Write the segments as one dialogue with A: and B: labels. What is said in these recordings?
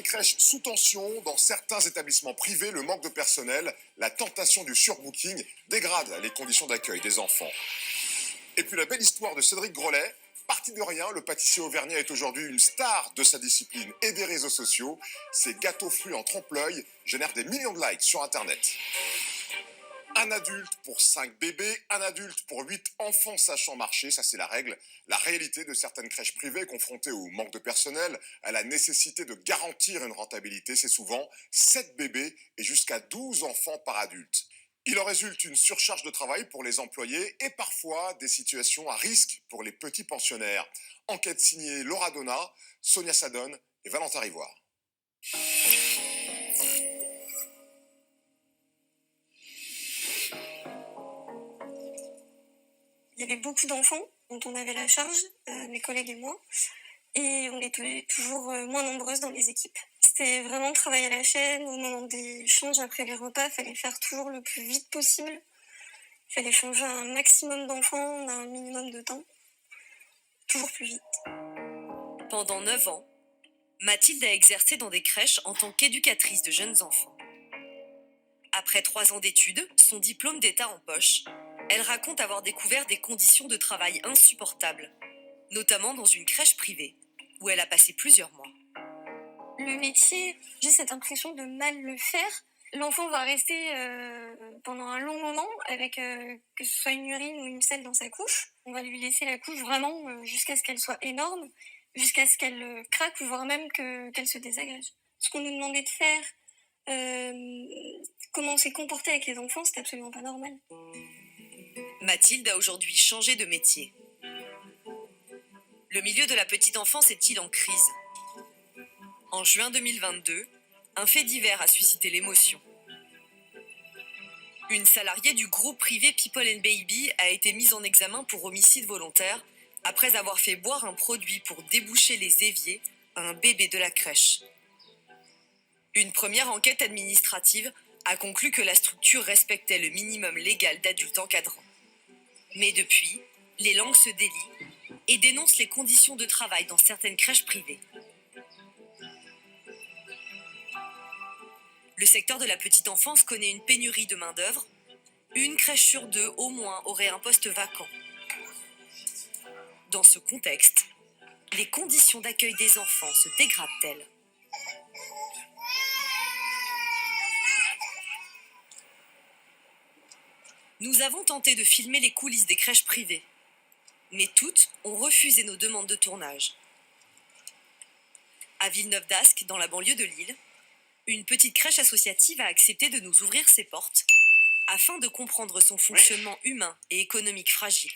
A: les crèches sous tension, dans certains établissements privés, le manque de personnel, la tentation du surbooking dégrade les conditions d'accueil des enfants. Et puis la belle histoire de Cédric Grolet. Parti de rien, le pâtissier auvergnat est aujourd'hui une star de sa discipline et des réseaux sociaux. Ses gâteaux fruits en trompe-l'œil génèrent des millions de likes sur Internet. Un adulte pour 5 bébés, un adulte pour 8 enfants sachant marcher, ça c'est la règle. La réalité de certaines crèches privées confrontées au manque de personnel, à la nécessité de garantir une rentabilité, c'est souvent 7 bébés et jusqu'à 12 enfants par adulte. Il en résulte une surcharge de travail pour les employés et parfois des situations à risque pour les petits pensionnaires. Enquête signée Laura Donna, Sonia Sadone et Valentin Rivoire.
B: Il y avait beaucoup d'enfants dont on avait la charge, mes collègues et moi, et on était toujours moins nombreuses dans les équipes. C'était vraiment le travail à la chaîne, au moment des changes après les repas, il fallait faire toujours le plus vite possible. Il fallait changer un maximum d'enfants en un minimum de temps. Toujours plus vite.
C: Pendant 9 ans, Mathilde a exercé dans des crèches en tant qu'éducatrice de jeunes enfants. Après 3 ans d'études, son diplôme d'État en poche, elle raconte avoir découvert des conditions de travail insupportables, notamment dans une crèche privée, où elle a passé plusieurs mois.
B: Le métier, j'ai cette impression de mal le faire. L'enfant va rester pendant un long moment avec que ce soit une urine ou une selle dans sa couche. On va lui laisser la couche vraiment jusqu'à ce qu'elle soit énorme, jusqu'à ce qu'elle craque ou voire même qu'elle se désagrège. Ce qu'on nous demandait de faire, comment on s'est comporté avec les enfants, c'est absolument pas normal.
C: Mathilde a aujourd'hui changé de métier. Le milieu de la petite enfance est-il en crise ? En juin 2022, un fait divers a suscité l'émotion. Une salariée du groupe privé People and Baby a été mise en examen pour homicide volontaire après avoir fait boire un produit pour déboucher les éviers à un bébé de la crèche. Une première enquête administrative a conclu que la structure respectait le minimum légal d'adultes encadrants. Mais depuis, les langues se délient et dénoncent les conditions de travail dans certaines crèches privées. Le secteur de la petite enfance connaît une pénurie de main-d'œuvre. Une crèche sur 2 au moins aurait un poste vacant. Dans ce contexte, les conditions d'accueil des enfants se dégradent-elles ? Nous avons tenté de filmer les coulisses des crèches privées, mais toutes ont refusé nos demandes de tournage. À Villeneuve-d'Ascq, dans la banlieue de Lille, une petite crèche associative a accepté de nous ouvrir ses portes afin de comprendre son fonctionnement humain et économique fragile.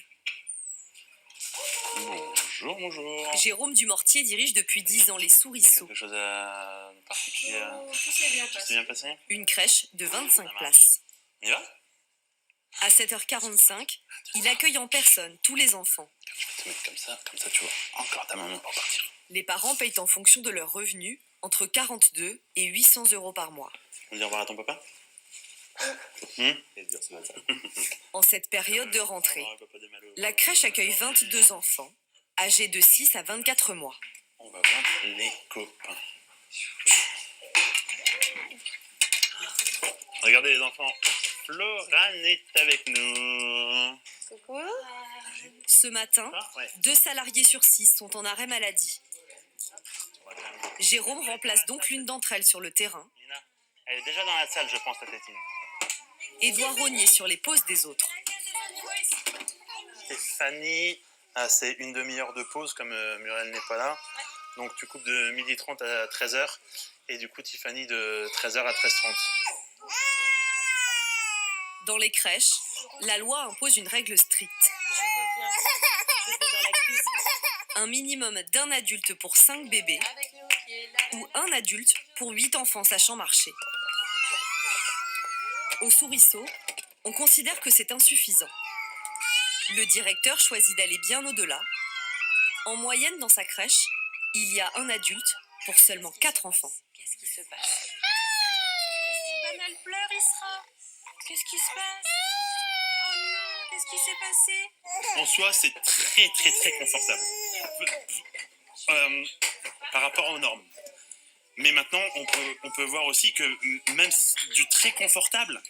D: Bonjour, bonjour.
C: Jérôme Dumortier dirige depuis 10 ans les Souriceaux.
D: Quelque chose de particulier
B: Tout s'est bien
D: Tout s'est bien passé?
C: Une crèche de 25 places.
D: On y va?
C: À 7h45, il accueille en personne tous les enfants.
D: Je vais te mettre comme ça tu vois encore ta maman pour partir.
C: Les parents payent en fonction de leurs revenus entre 42 et 800 euros par mois.
D: On dit au revoir à ton papa?
C: En cette période de rentrée, la crèche accueille 22 enfants, âgés de 6 à 24 mois.
D: On va voir les copains. Regardez les enfants, Florane est avec nous.
B: Coucou.
C: Ce matin, 2 salariés sur 6 sont en arrêt maladie. Jérôme remplace donc l'une d'entre elles sur le terrain.
D: Nina, elle est déjà dans la salle, je pense, ta tétine.
C: Et doit rogner sur les pauses des autres.
D: Stéphanie, c'est une demi-heure de pause comme Muriel n'est pas là. Donc tu coupes de 12h30 à 13h. Et du coup, Tiffany de 13h à 13h30.
C: Dans les crèches, la loi impose une règle stricte.
B: Je vais dans la cuisine.
C: Un minimum d'un adulte pour 5 bébés ou un adulte pour 8 enfants sachant marcher. Au Souriceau, on considère que c'est insuffisant. Le directeur choisit d'aller bien au-delà. En moyenne, dans sa crèche, il y a un adulte pour seulement 4 enfants.
B: Qu'est-ce qui se passe? Banal pleure, Isra. Qu'est-ce qui se passe? Oh non, qu'est-ce qui s'est passé?
D: En soi, c'est très confortable. Par rapport aux normes. Mais maintenant, on peut voir aussi que même du très confortable,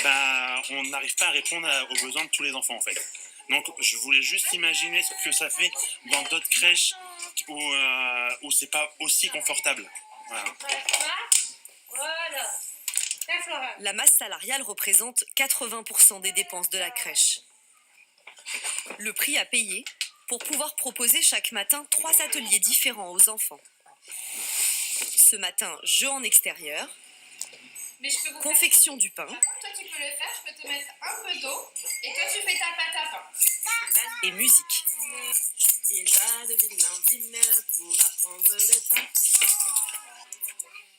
D: on n'arrive pas à répondre aux besoins de tous les enfants en fait. Donc je voulais juste imaginer ce que ça fait dans d'autres crèches où c'est pas aussi confortable. Voilà.
C: La masse salariale représente 80% des dépenses de la crèche. Le prix à payer pour pouvoir proposer chaque matin 3 ateliers différents aux enfants. Ce matin, jeu en extérieur, confection du pain.
E: Toi, tu peux le faire, je peux te mettre un peu d'eau et toi, tu fais ta pâte à pain.
C: Et musique.
F: Il va de ville en ville pour apprendre le temps.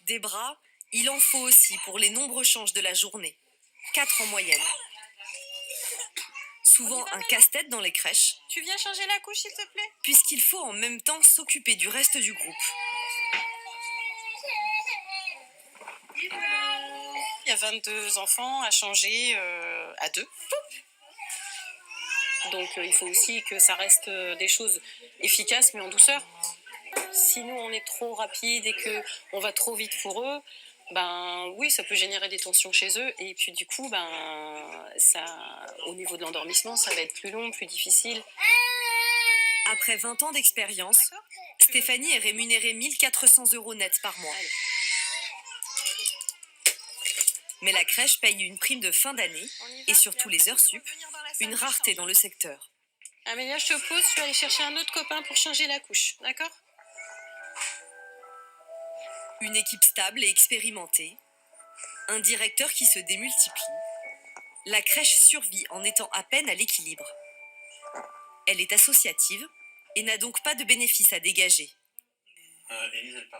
C: Des bras, il en faut aussi pour les nombreux changes de la journée. 4 en moyenne. Souvent un casse-tête dans les crèches,
E: Tu viens changer la couche, s'il te plaît?
C: puisqu'il faut en même temps s'occuper du reste du groupe.
E: Il y a 22 enfants à changer à deux. Donc il faut aussi que ça reste des choses efficaces mais en douceur. Si nous on est trop rapide et que on va trop vite pour eux, oui, ça peut générer des tensions chez eux et puis du coup ça, au niveau de l'endormissement, ça va être plus long, plus difficile.
C: Après 20 ans d'expérience, Stéphanie est rémunérée 1 400 € net par mois. Mais la crèche paye une prime de fin d'année et surtout les heures sup, une rareté dans le secteur.
E: Amélia, je te pose, je vais aller chercher un autre copain pour changer la couche, d'accord?
C: Une équipe stable et expérimentée, un directeur qui se démultiplie. La crèche survit en étant à peine à l'équilibre. Elle est associative et n'a donc pas de bénéfices à dégager.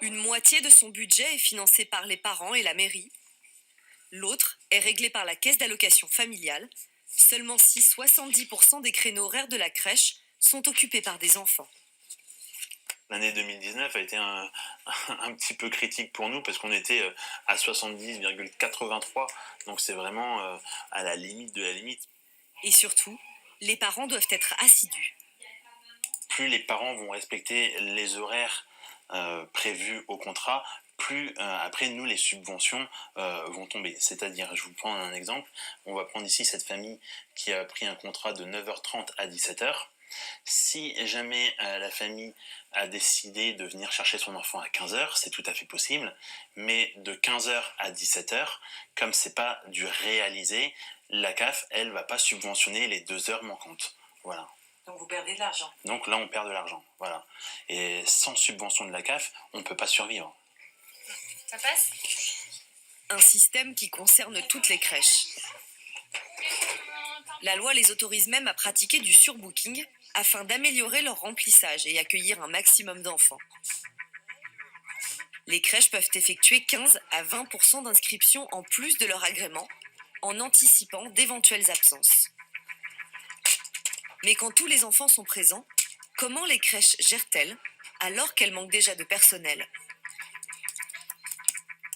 C: Une moitié de son budget est financée par les parents et la mairie. L'autre est réglée par la caisse d'allocation familiale. Seulement si 70% des créneaux horaires de la crèche sont occupés par des enfants.
D: L'année 2019 a été un petit peu critique pour nous parce qu'on était à 70,83, donc c'est vraiment à la limite de la limite.
C: Et surtout, les parents doivent être assidus.
D: Plus les parents vont respecter les horaires prévus au contrat, plus après nous les subventions vont tomber. C'est-à-dire, je vous prends un exemple, on va prendre ici cette famille qui a pris un contrat de 9h30 à 17h. Si jamais la famille a décidé de venir chercher son enfant à 15h, c'est tout à fait possible, mais de 15h à 17h, comme c'est pas du réalisé, la CAF, elle, va pas subventionner les 2 heures manquantes. Voilà.
F: Donc vous perdez de l'argent.
D: Donc là, on perd de l'argent. Voilà. Et sans subvention de la CAF, on ne peut pas survivre.
E: Ça passe?
C: Un système qui concerne toutes les crèches. La loi les autorise même à pratiquer du surbooking afin d'améliorer leur remplissage et accueillir un maximum d'enfants. Les crèches peuvent effectuer 15 à 20% d'inscriptions en plus de leur agrément, en anticipant d'éventuelles absences. Mais quand tous les enfants sont présents, comment les crèches gèrent-elles alors qu'elles manquent déjà de personnel ?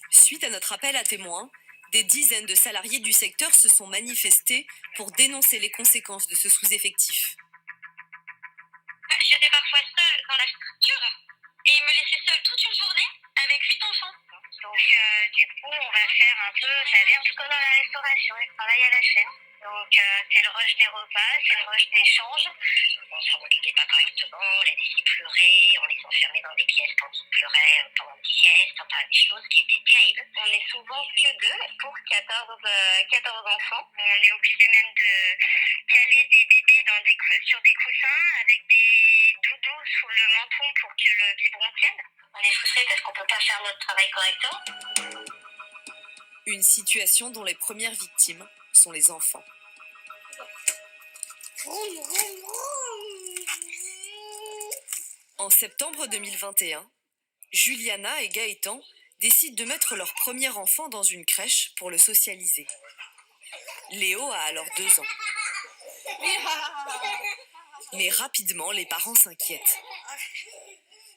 C: Suite à notre appel à témoins, des dizaines de salariés du secteur se sont manifestés pour dénoncer les conséquences de ce sous-effectif.
G: J'étais parfois seule dans la structure et ils me laissaient seule toute une journée avec 8 enfants. Donc du coup, on va faire un peu, ça vient tout comme dans la restauration, le travail à la chaîne. Donc c'est le rush des repas, c'est le rush des changes. On se remotivait pas correctement, on les laissait pleurer, on les enfermait dans des pièces quand ils pleuraient pendant des siestes, enfin des choses qui étaient terribles. On est souvent que 2 pour 14 enfants. On est obligé même de caler des bébés sur des coussins avec des doudous sous le menton pour que le biberon tienne. On est frustré parce qu'on peut pas faire notre travail correctement.
C: Une situation dont les premières victimes sont les enfants. En septembre 2021, Juliana et Gaëtan décident de mettre leur premier enfant dans une crèche pour le socialiser. Léo a alors 2 ans. Mais rapidement, les parents s'inquiètent.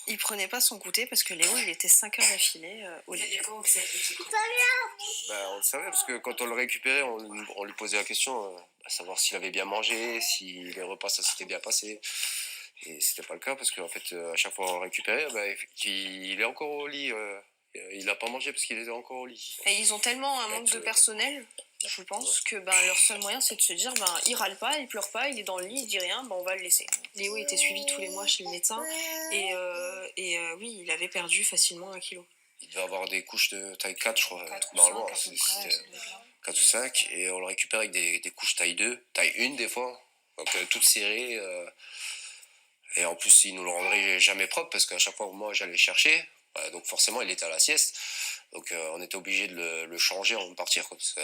E: Il prenait pas son goûter parce que Léo, il était 5 heures d'affilée au lit.
F: Comment que ça fait?
H: On le savait parce que quand on le récupérait, on lui posait la question, à savoir s'il avait bien mangé, si les repas ça s'était bien passé. Et c'était pas le cas parce qu'en fait, à chaque fois on le récupérait, il est encore au lit Il n'a pas mangé parce qu'il était encore au lit.
I: Et ils ont tellement un
H: Ouais,
I: manque de
H: tu-
I: personnel, je pense, que leur seul moyen c'est de se dire il râle pas, il pleure pas, il est dans le lit, il dit rien, on va le laisser. Léo était suivi tous les mois chez le médecin et oui, il avait perdu facilement 1 kilo.
H: Il devait avoir des couches de taille 4, je crois,
I: 4 ou
H: normalement.
I: 5 à peu près, ça doit être là.
H: 4 ou 5, et on le récupère avec des couches taille 2, taille 1 des fois, donc toutes serrées. Et en plus, il nous le rendrait jamais propre parce qu'à chaque fois que moi j'allais le chercher, donc forcément il était à la sieste, donc on était obligé de le changer avant de partir, quoi, parce que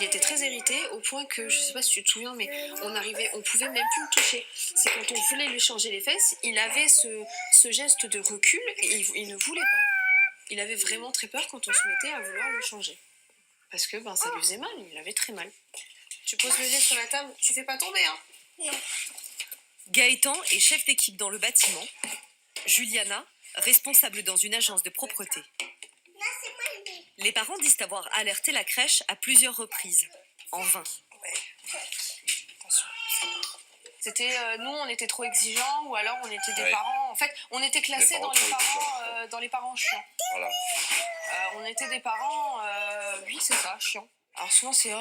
I: Il était très irrité au point que, je sais pas si tu te souviens, mais on pouvait même plus le toucher. C'est quand on voulait lui changer les fesses, il avait ce geste de recul et il ne voulait pas. Il avait vraiment très peur quand on se mettait à vouloir le changer. Parce que ça lui faisait mal, il avait très mal. Tu poses le lait sur la table, tu fais pas tomber, hein.
C: Gaëtan est chef d'équipe dans le bâtiment. Juliana, responsable dans une agence de propreté. Les parents disent avoir alerté la crèche à plusieurs reprises, en vain.
I: Attention. C'était, nous, on était trop exigeants ou alors on était des
H: Ouais.
I: parents. En fait, on était classés
H: Des parents
I: dans les parents chiants.
H: voilà.
I: On était des parents, oui, c'est ça, chiants. Alors souvent, c'est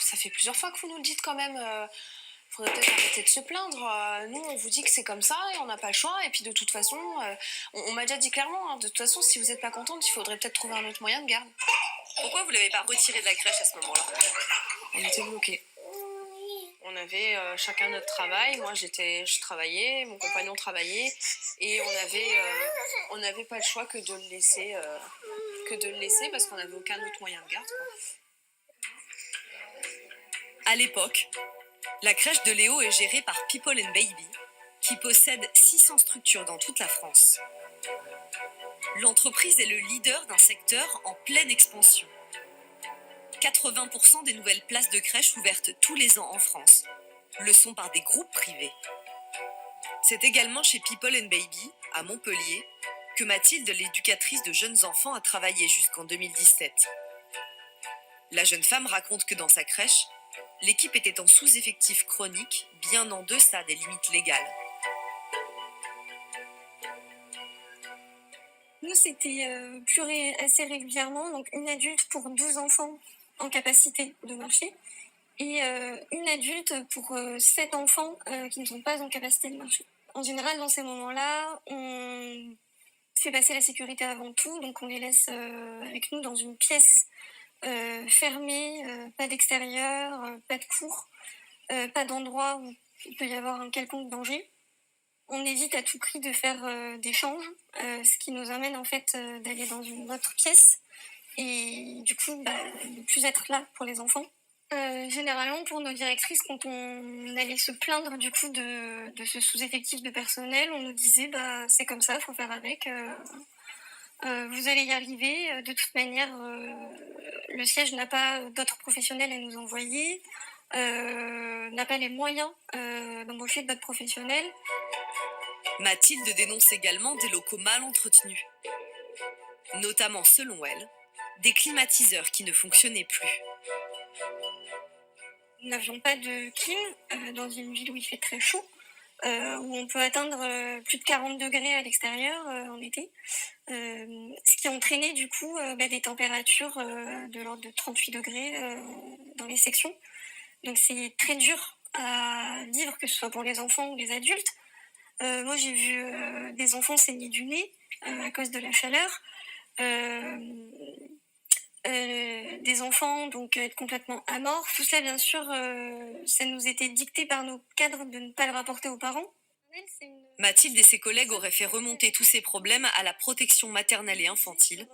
I: ça fait plusieurs fois que vous nous le dites quand même. Faudrait peut-être arrêter de se plaindre. Nous, on vous dit que c'est comme ça et on n'a pas le choix. Et puis de toute façon, on m'a déjà dit clairement, hein, de toute façon, si vous n'êtes pas contente, il faudrait peut-être trouver un autre moyen de garde.
C: Pourquoi vous ne l'avez pas retiré de la crèche à ce moment-là?
I: On était bloqués. On avait chacun notre travail. Moi, je travaillais, mon compagnon travaillait, et on n'avait pas le choix que de le laisser, parce qu'on n'avait aucun autre moyen de garde, quoi.
C: À l'époque, la crèche de Léo est gérée par People and Baby, qui possède 600 structures dans toute la France. L'entreprise est le leader d'un secteur en pleine expansion. 80% des nouvelles places de crèche ouvertes tous les ans en France le sont par des groupes privés. C'est également chez People and Baby, à Montpellier, que Mathilde, l'éducatrice de jeunes enfants, a travaillé jusqu'en 2017. La jeune femme raconte que dans sa crèche, l'équipe était en sous-effectif chronique, bien en deçà des limites légales.
B: Nous, c'était assez régulièrement, donc une adulte pour 12 enfants en capacité de marcher et une adulte pour 7 enfants qui ne sont pas en capacité de marcher. En général, dans ces moments-là, on fait passer la sécurité avant tout, donc on les laisse avec nous dans une pièce fermée, pas d'extérieur, pas de cour, pas d'endroit où il peut y avoir un quelconque danger. On évite à tout prix de faire d'échanges, ce qui nous amène en fait d'aller dans une autre pièce et du coup de ne plus être là pour les enfants. Généralement pour nos directrices, quand on allait se plaindre du coup de ce sous-effectif de personnel, on nous disait c'est comme ça, il faut faire avec, vous allez y arriver, de toute manière le siège n'a pas d'autres professionnels à nous envoyer, n'a pas les moyens d'embaucher d'autres professionnels.
C: Mathilde dénonce également des locaux mal entretenus. Notamment, selon elle, des climatiseurs qui ne fonctionnaient plus.
B: Nous n'avions pas de clim dans une ville où il fait très chaud, où on peut atteindre plus de 40 degrés à l'extérieur en été, ce qui entraînait du coup des températures de l'ordre de 38 degrés dans les sections. Donc c'est très dur à vivre, que ce soit pour les enfants ou les adultes. Moi j'ai vu des enfants saigner du nez à cause de la chaleur. Des enfants donc être complètement amorphes. Tout ça, bien sûr, ça nous était dicté par nos cadres de ne pas le rapporter aux parents.
C: Mathilde et ses collègues auraient fait remonter tous ces problèmes à la protection maternelle et infantile,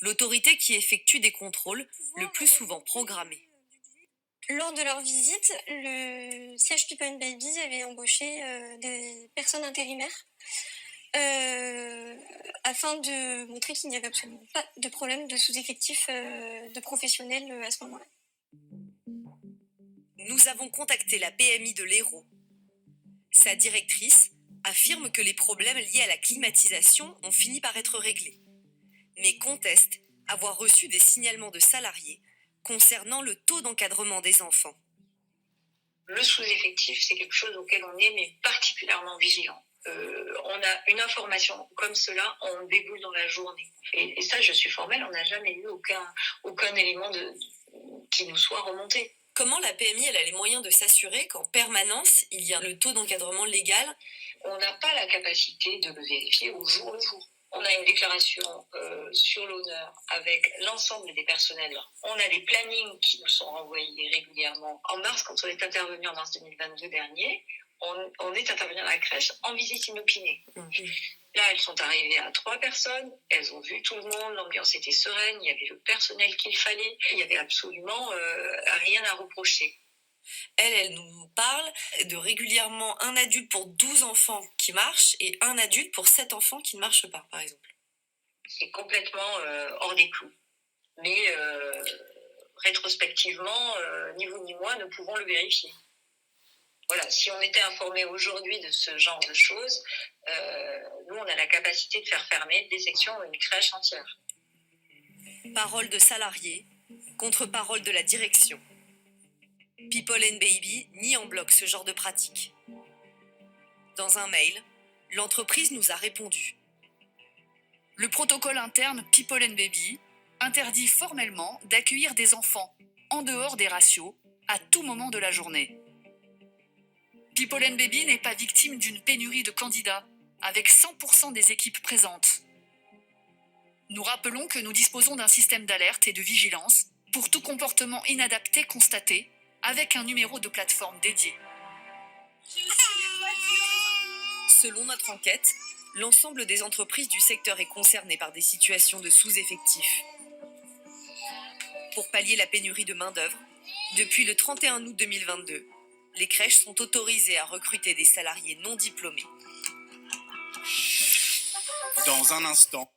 C: l'autorité qui effectue des contrôles, le plus souvent programmés.
B: Lors de leur visite, le siège People and Baby avait embauché des personnes intérimaires afin de montrer qu'il n'y avait absolument pas de problème de sous-effectif de professionnels à ce moment-là.
C: Nous avons contacté la PMI de l'Hérault. Sa directrice affirme que les problèmes liés à la climatisation ont fini par être réglés, mais conteste avoir reçu des signalements de salariés concernant le taux d'encadrement des enfants.
J: Le sous-effectif, c'est quelque chose auquel on est mais particulièrement vigilant. on a une information comme cela, on déboule dans la journée. Et ça, je suis formelle, on n'a jamais eu aucun élément qui nous soit remonté.
C: Comment la PMI elle a les moyens de s'assurer qu'en permanence, il y a le taux d'encadrement légal?
J: On n'a pas la capacité de le vérifier au jour le jour. On a une déclaration sur l'honneur avec l'ensemble des personnels. On a des plannings qui nous sont renvoyés régulièrement. En mars, quand on est intervenu en mars 2022 dernier, on est intervenu dans la crèche en visite inopinée. Là, elles sont arrivées à 3 personnes, elles ont vu tout le monde, l'ambiance était sereine, il y avait le personnel qu'il fallait, il n'y avait absolument rien à reprocher.
C: Elle nous parle de régulièrement un adulte pour 12 enfants qui marchent et un adulte pour 7 enfants qui ne marchent pas, par exemple.
J: C'est complètement hors des clous. Mais rétrospectivement, ni vous ni moi ne pouvons le vérifier. Voilà, si on était informé aujourd'hui de ce genre de choses, nous, on a la capacité de faire fermer des sections ou une crèche entière.
C: Parole de salariés contre parole de la direction. People and Baby nie en bloc ce genre de pratique. Dans un mail, l'entreprise nous a répondu.
K: Le protocole interne People and Baby interdit formellement d'accueillir des enfants en dehors des ratios à tout moment de la journée. People and Baby n'est pas victime d'une pénurie de candidats, avec 100% des équipes présentes. Nous rappelons que nous disposons d'un système d'alerte et de vigilance pour tout comportement inadapté constaté, avec un numéro de plateforme dédié.
C: Selon notre enquête, l'ensemble des entreprises du secteur est concerné par des situations de sous-effectifs. Pour pallier la pénurie de main-d'œuvre, depuis le 31 août 2022, les crèches sont autorisées à recruter des salariés non diplômés.
L: Dans un instant,